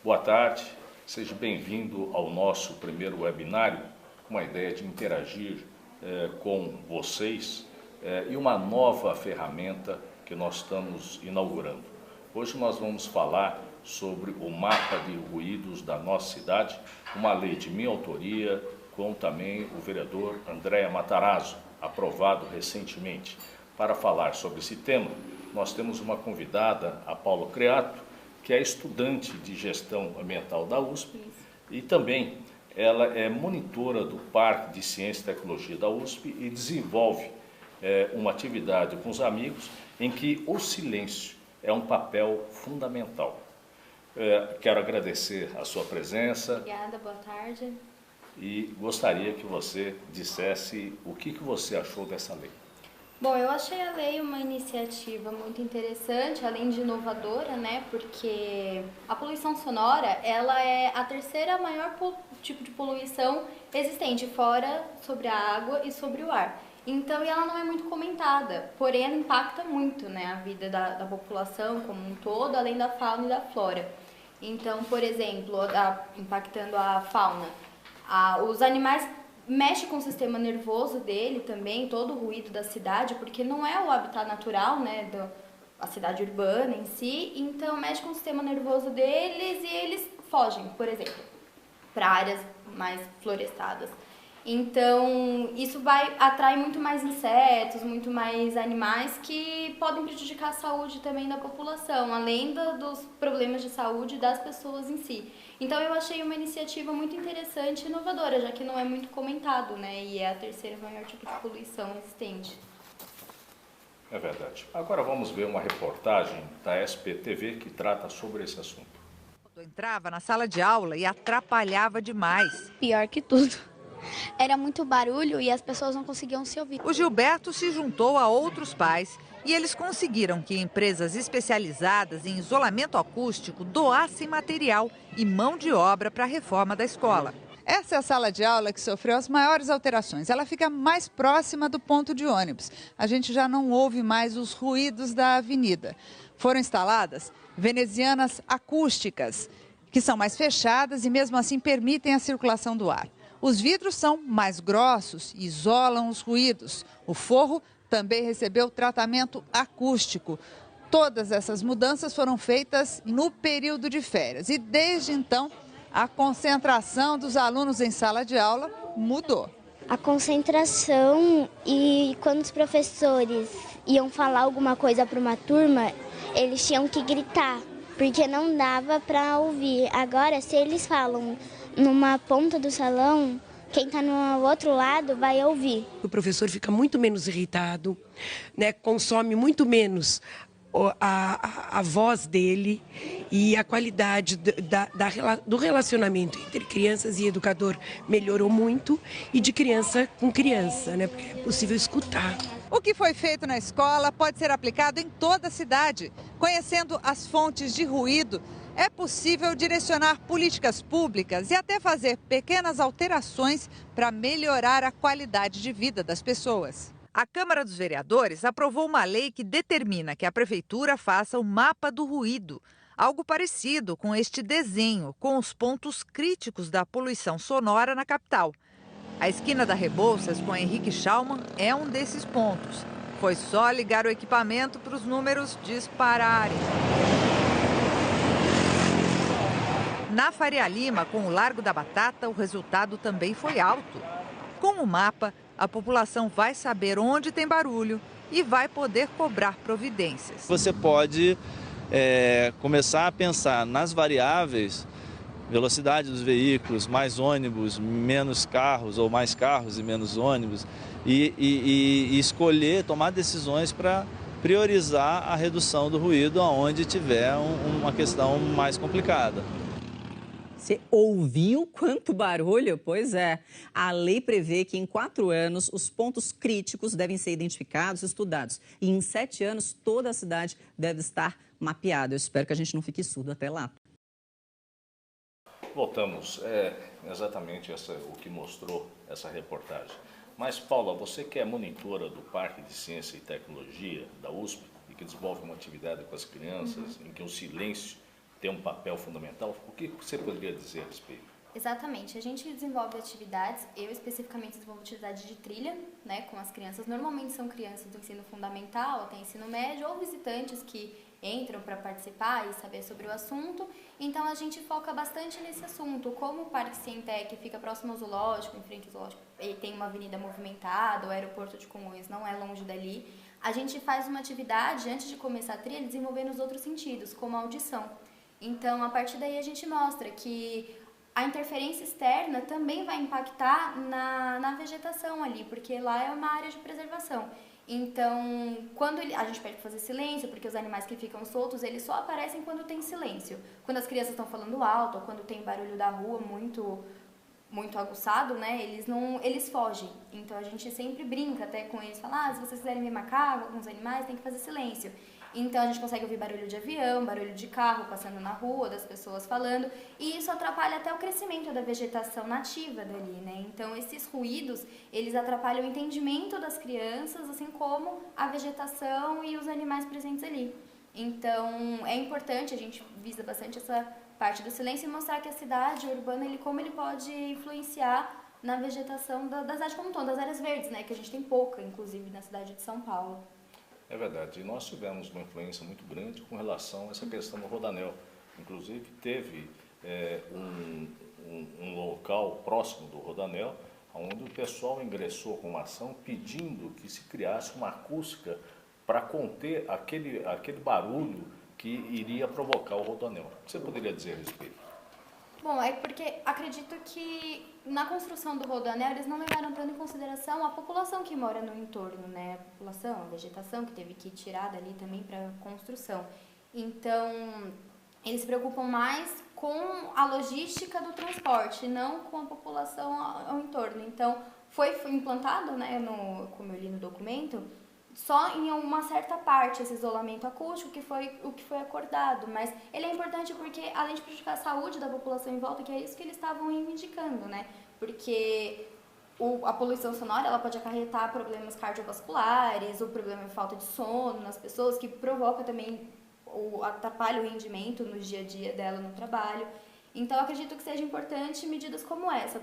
Boa tarde, seja bem-vindo ao nosso primeiro webinário, com a ideia de interagir com vocês e uma nova ferramenta que nós estamos inaugurando. Hoje nós vamos falar sobre o mapa de ruídos da nossa cidade, uma lei de minha autoria, com também o vereador André Matarazzo, aprovado recentemente. Para falar sobre esse tema, nós temos uma convidada, a Paula Creato, que é estudante de gestão ambiental da USP e também ela é monitora do Parque de Ciência e Tecnologia da USP e desenvolve uma atividade com os amigos em que o silêncio é um papel fundamental. Quero agradecer a sua presença. Obrigada, boa tarde. E gostaria que você dissesse o que você achou dessa lei. Bom, eu achei a lei uma iniciativa muito interessante, além de inovadora, né? Porque a poluição sonora, ela é a terceira maior tipo de poluição existente, fora sobre a água e sobre o ar. Então, ela não é muito comentada, porém ela impacta muito, né, a vida da população como um todo, além da fauna e da flora. Então, por exemplo, impactando a fauna, os animais mexem com o sistema nervoso dele também, todo o ruído da cidade, porque não é o habitat natural, né, da cidade urbana em si, então mexe com o sistema nervoso deles e eles fogem, por exemplo, para áreas mais florestadas. Então, isso atrai muito mais insetos, muito mais animais que podem prejudicar a saúde também da população, além dos problemas de saúde das pessoas em si. Então, eu achei uma iniciativa muito interessante e inovadora, já que não é muito comentado, né? E é a terceira maior tipo de poluição existente. É verdade. Agora vamos ver uma reportagem da SPTV que trata sobre esse assunto. Entrava na sala de aula e atrapalhava demais. Pior que tudo. Era muito barulho e as pessoas não conseguiam se ouvir. O Gilberto se juntou a outros pais e eles conseguiram que empresas especializadas em isolamento acústico doassem material e mão de obra para a reforma da escola. Essa é a sala de aula que sofreu as maiores alterações. Ela fica mais próxima do ponto de ônibus. A gente já não ouve mais os ruídos da avenida. Foram instaladas venezianas acústicas, que são mais fechadas e mesmo assim permitem a circulação do ar. Os vidros são mais grossos e isolam os ruídos. O forro também recebeu tratamento acústico. Todas essas mudanças foram feitas no período de férias. E desde então, a concentração dos alunos em sala de aula mudou. A concentração e quando os professores iam falar alguma coisa para uma turma, eles tinham que gritar, porque não dava para ouvir. Agora, se eles falam numa ponta do salão, quem está no outro lado vai ouvir. O professor fica muito menos irritado, né? Consome muito menos a voz dele e a qualidade do relacionamento entre crianças e educador melhorou muito e de criança com criança, né? Porque é possível escutar. O que foi feito na escola pode ser aplicado em toda a cidade. Conhecendo as fontes de ruído, é possível direcionar políticas públicas e até fazer pequenas alterações para melhorar a qualidade de vida das pessoas. A Câmara dos Vereadores aprovou uma lei que determina que a Prefeitura faça o mapa do ruído, algo parecido com este desenho, com os pontos críticos da poluição sonora na capital. A esquina da Rebouças com Henrique Schaumann é um desses pontos. Foi só ligar o equipamento para os números dispararem. Na Faria Lima, com o Largo da Batata, o resultado também foi alto. Com o mapa, a população vai saber onde tem barulho e vai poder cobrar providências. Você pode começar a pensar nas variáveis, velocidade dos veículos, mais ônibus, menos carros, ou mais carros e menos ônibus, e escolher, tomar decisões para priorizar a redução do ruído onde tiver uma questão mais complicada. Você ouviu quanto barulho? Pois é. A lei prevê que em 4 anos os pontos críticos devem ser identificados e estudados. E em 7 anos toda a cidade deve estar mapeada. Eu espero que a gente não fique surdo até lá. Voltamos, exatamente o que mostrou essa reportagem. Mas, Paula, você que é monitora do Parque de Ciência e Tecnologia da USP e que desenvolve uma atividade com as crianças em que o silêncio tem um papel fundamental. O que você poderia dizer a respeito? Exatamente, a gente desenvolve atividades, eu especificamente desenvolvo atividade de trilha, né, com as crianças. Normalmente são crianças do ensino fundamental até ensino médio ou visitantes que entram para participar e saber sobre o assunto. Então a gente foca bastante nesse assunto. Como o Parque Cientec fica próximo ao zoológico, em frente ao zoológico, e tem uma avenida movimentada, o aeroporto de Congonhas não é longe dali, a gente faz uma atividade antes de começar a trilha desenvolvendo os outros sentidos, como a audição. Então a partir daí a gente mostra que a interferência externa também vai impactar na vegetação ali, porque lá é uma área de preservação. Então, quando a gente pede para fazer silêncio, porque os animais que ficam soltos, eles só aparecem quando tem silêncio. Quando as crianças estão falando alto, ou quando tem barulho da rua muito aguçado, né, eles fogem. Então a gente sempre brinca até com eles, fala, se vocês quiserem ver macaco, alguns animais, tem que fazer silêncio. Então a gente consegue ouvir barulho de avião, barulho de carro passando na rua, das pessoas falando, e isso atrapalha até o crescimento da vegetação nativa dali, né? Então esses ruídos, eles atrapalham o entendimento das crianças, assim como a vegetação e os animais presentes ali. Então é importante, a gente visa bastante essa parte do silêncio e mostrar que a cidade urbana, como ele pode influenciar na vegetação da cidade como um todo, das áreas verdes, né? Que a gente tem pouca, inclusive, na cidade de São Paulo. É verdade, e nós tivemos uma influência muito grande com relação a essa questão do rodanel. Inclusive, teve um local próximo do rodanel, onde o pessoal ingressou com uma ação pedindo que se criasse uma acústica para conter aquele barulho que iria provocar o rodanel. O que você poderia dizer a respeito? Bom, é porque acredito que na construção do rodoanel eles não levaram tanto em consideração a população que mora no entorno, né? A população, a vegetação que teve que tirar dali também para construção. Então, eles se preocupam mais com a logística do transporte, não com a população ao entorno. Então, foi implantado, né, como eu li no documento, só em uma certa parte esse isolamento acústico, que foi o que foi acordado, mas ele é importante porque, além de prejudicar a saúde da população em volta, que é isso que eles estavam reivindicando, né? Porque a poluição sonora, ela pode acarretar problemas cardiovasculares, o problema de falta de sono nas pessoas, que provoca também, atrapalha o rendimento no dia a dia dela no trabalho. Então, eu acredito que seja importante medidas como essa,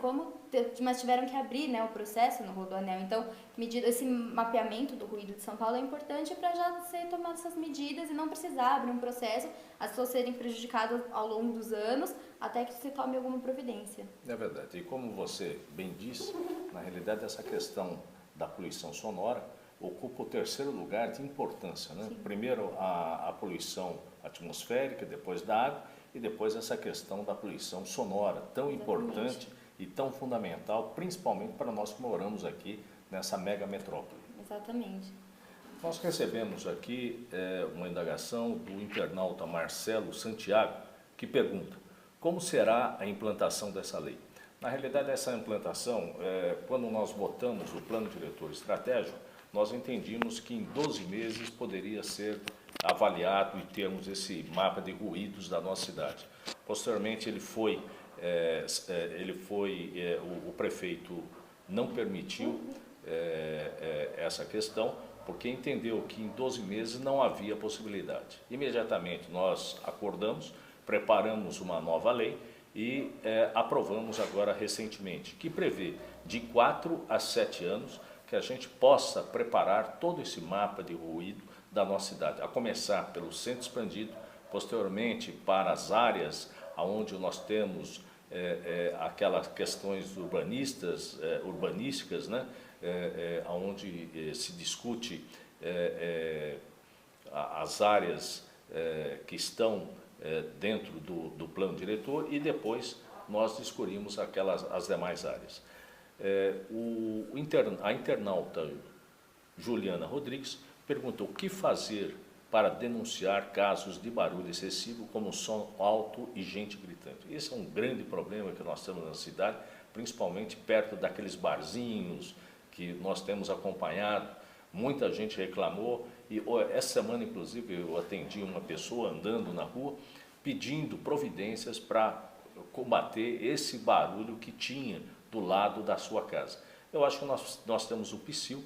mas tiveram que abrir, né, o processo no rodoanel. Então, esse mapeamento do ruído de São Paulo é importante para já ser tomadas essas medidas e não precisar abrir um processo, as pessoas serem prejudicadas ao longo dos anos, até que se tome alguma providência. É verdade. E como você bem disse, na realidade, essa questão da poluição sonora ocupa o terceiro lugar de importância, né? Primeiro a poluição atmosférica, depois da água, e depois essa questão da poluição sonora, tão importante e tão fundamental, principalmente para nós que moramos aqui nessa mega metrópole. Exatamente. Nós recebemos aqui uma indagação do internauta Marcelo Santiago, que pergunta: como será a implantação dessa lei? Na realidade, essa implantação, quando nós votamos o Plano Diretor Estratégico, nós entendíamos que em 12 meses poderia ser avaliado e termos esse mapa de ruídos da nossa cidade. Posteriormente, o prefeito não permitiu essa questão, porque entendeu que em 12 meses não havia possibilidade. Imediatamente nós acordamos, preparamos uma nova lei e aprovamos agora recentemente, que prevê de 4 a 7 anos que a gente possa preparar todo esse mapa de ruído da nossa cidade, a começar pelo centro expandido, posteriormente para as áreas onde nós temos aquelas questões urbanísticas, né, onde se discute as áreas que estão dentro do plano diretor, e depois nós discutimos as demais áreas. A internauta Juliana Rodrigues perguntou o que fazer para denunciar casos de barulho excessivo, como som alto e gente gritando. Esse é um grande problema que nós temos na cidade, principalmente perto daqueles barzinhos que nós temos acompanhado. Muita gente reclamou, e essa semana, inclusive, eu atendi uma pessoa andando na rua pedindo providências para combater esse barulho que tinha do lado da sua casa. Eu acho que nós temos o Psil,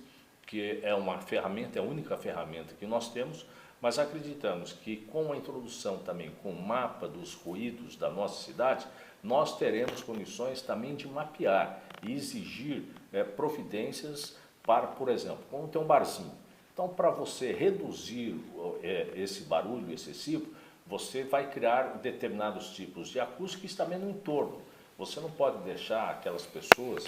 que é uma ferramenta, é a única ferramenta que nós temos, mas acreditamos que com a introdução também com o mapa dos ruídos da nossa cidade, nós teremos condições também de mapear e exigir providências para, por exemplo, como tem um barzinho. Então, para você reduzir esse barulho excessivo, você vai criar determinados tipos de acústicos também no entorno. Você não pode deixar aquelas pessoas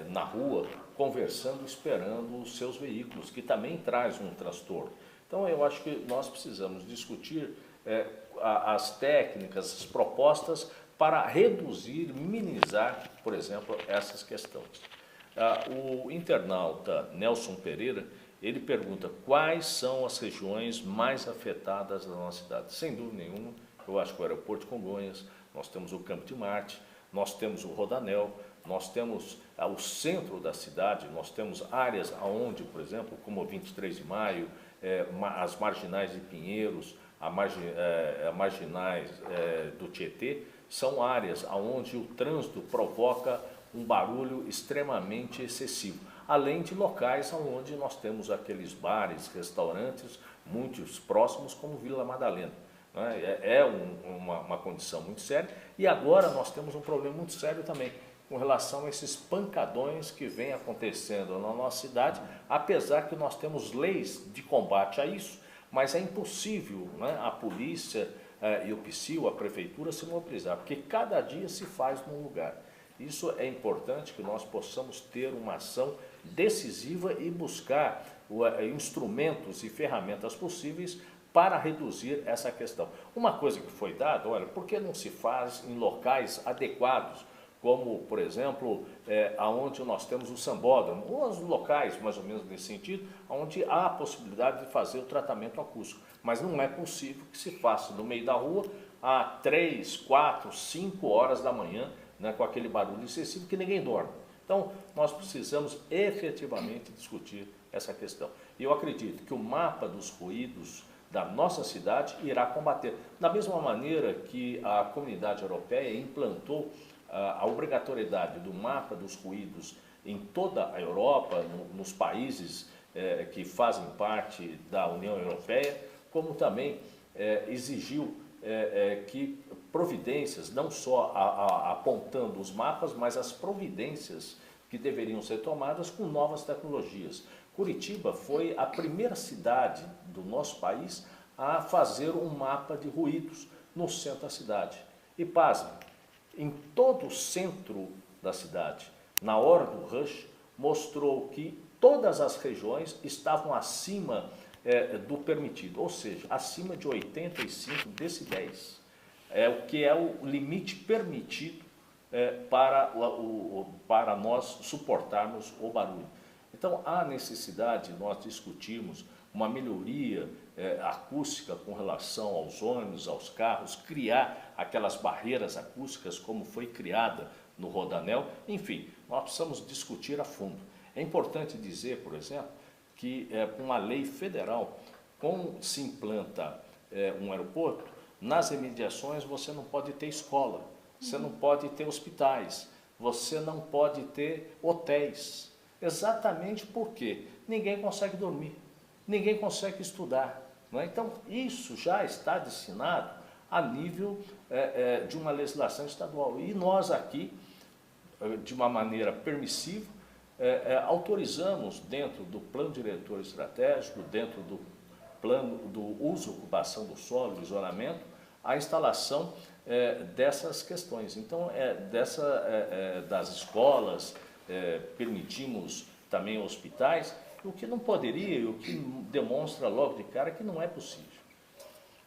na rua conversando, esperando os seus veículos, que também traz um transtorno. Então, eu acho que nós precisamos discutir as técnicas, as propostas para reduzir, minimizar, por exemplo, essas questões. O internauta Nelson Pereira, ele pergunta quais são as regiões mais afetadas da nossa cidade. Sem dúvida nenhuma, eu acho que o aeroporto de Congonhas, nós temos o Campo de Marte, nós temos o Rodanel, nós temos o centro da cidade, nós temos áreas onde, por exemplo, como o 23 de Maio, as marginais de Pinheiros, marginais do Tietê, são áreas onde o trânsito provoca um barulho extremamente excessivo, além de locais onde nós temos aqueles bares, restaurantes, muitos próximos, como Vila Madalena. Uma condição muito séria. E agora nós temos um problema muito sério também, com relação a esses pancadões que vêm acontecendo na nossa cidade, apesar que nós temos leis de combate a isso, mas é impossível, né, a polícia e o PSIL, a prefeitura, se mobilizar, porque cada dia se faz num lugar. Isso é importante que nós possamos ter uma ação decisiva e buscar instrumentos e ferramentas possíveis para reduzir essa questão. Uma coisa que foi dada, olha, por que não se faz em locais adequados, como, por exemplo, onde nós temos o sambódromo, ou os locais, mais ou menos nesse sentido, onde há a possibilidade de fazer o tratamento acústico. Mas não é possível que se faça no meio da rua, a 3, 4, 5 horas da manhã, né, com aquele barulho excessivo que ninguém dorme. Então, nós precisamos efetivamente discutir essa questão. E eu acredito que o mapa dos ruídos da nossa cidade irá combater. Da mesma maneira que a Comunidade Europeia implantou a obrigatoriedade do mapa dos ruídos em toda a Europa, nos países que fazem parte da União Europeia, como também exigiu que providências, não só apontando os mapas, mas as providências que deveriam ser tomadas com novas tecnologias. Curitiba foi a primeira cidade do nosso país a fazer um mapa de ruídos no centro da cidade. E pasme, em todo o centro da cidade, na hora do rush, mostrou que todas as regiões estavam acima do permitido, ou seja, acima de 85 decibéis, o que é o limite permitido para nós suportarmos o barulho. Então, há necessidade de nós discutirmos uma melhoria acústica com relação aos ônibus, aos carros, criar aquelas barreiras acústicas como foi criada no Rodanel. Enfim, nós precisamos discutir a fundo. É importante dizer, por exemplo, que uma lei federal, como se implanta um aeroporto, nas imediações você não pode ter escola, você não pode ter hospitais, você não pode ter hotéis. Exatamente porque ninguém consegue dormir, ninguém consegue estudar. Não é? Então, isso já está destinado a nível de uma legislação estadual. E nós aqui, de uma maneira permissiva, autorizamos dentro do plano diretor estratégico, dentro do plano do uso e ocupação do solo, do isolamento, a instalação dessas questões. Então, das escolas, permitimos também hospitais, o que não poderia, e o que demonstra logo de cara que não é possível.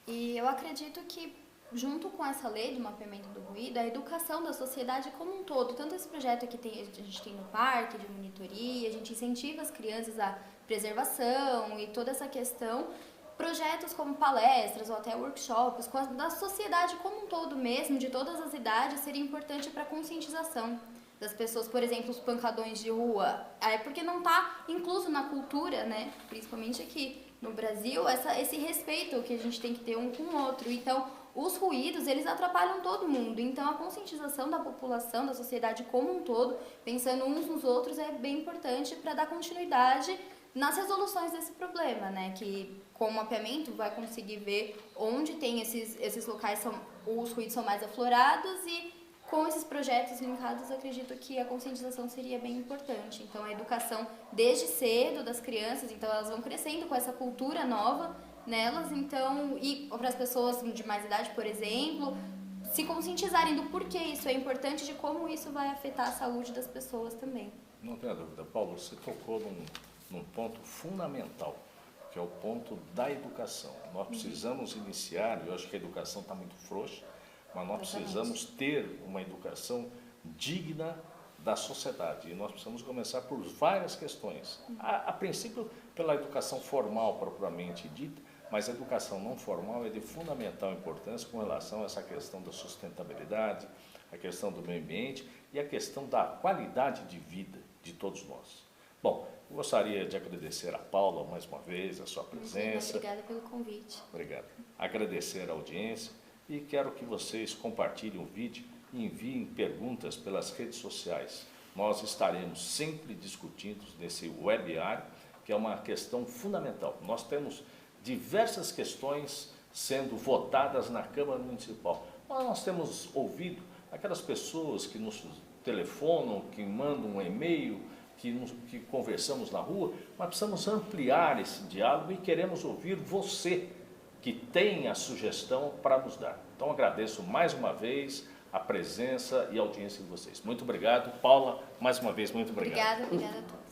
E eu acredito que, junto com essa lei do mapeamento do ruído, a educação da sociedade como um todo, tanto esse projeto que a gente tem no parque, de monitoria, a gente incentiva as crianças à preservação e toda essa questão, projetos como palestras ou até workshops, da sociedade como um todo mesmo, de todas as idades, seria importante para a conscientização das pessoas. Por exemplo, os pancadões de rua, porque não está incluso na cultura, né? Principalmente aqui no Brasil, esse respeito que a gente tem que ter um com o outro. Então, os ruídos, eles atrapalham todo mundo. Então, a conscientização da população, da sociedade como um todo, pensando uns nos outros, é bem importante para dar continuidade nas resoluções desse problema, né? Que com o mapeamento, vai conseguir ver onde tem esses locais, os ruídos são mais aflorados, e com esses projetos linkados, acredito que a conscientização seria bem importante. Então, a educação desde cedo das crianças, então elas vão crescendo com essa cultura nova nelas, então, e para as pessoas de mais idade, por exemplo, se conscientizarem do porquê isso é importante, de como isso vai afetar a saúde das pessoas também. Não tenha dúvida. Paulo, você tocou num ponto fundamental, que é o ponto da educação. Nós precisamos iniciar, eu acho que a educação está muito frouxa, mas nós precisamos ter uma educação digna da sociedade. E nós precisamos começar por várias questões. A princípio, pela educação formal propriamente dita, mas a educação não formal é de fundamental importância com relação a essa questão da sustentabilidade, a questão do meio ambiente e a questão da qualidade de vida de todos nós. Bom, eu gostaria de agradecer a Paula mais uma vez, a sua presença. Obrigada pelo convite. Obrigado. Agradecer a audiência e quero que vocês compartilhem o vídeo e enviem perguntas pelas redes sociais. Nós estaremos sempre discutindo nesse webinário, que é uma questão fundamental. Nós temos diversas questões sendo votadas na Câmara Municipal. Nós temos ouvido aquelas pessoas que nos telefonam, que mandam um e-mail, que conversamos na rua, mas precisamos ampliar esse diálogo e queremos ouvir você, que tem a sugestão para nos dar. Então, agradeço mais uma vez a presença e a audiência de vocês. Muito obrigado. Paula, mais uma vez, muito obrigado. Obrigada a todos.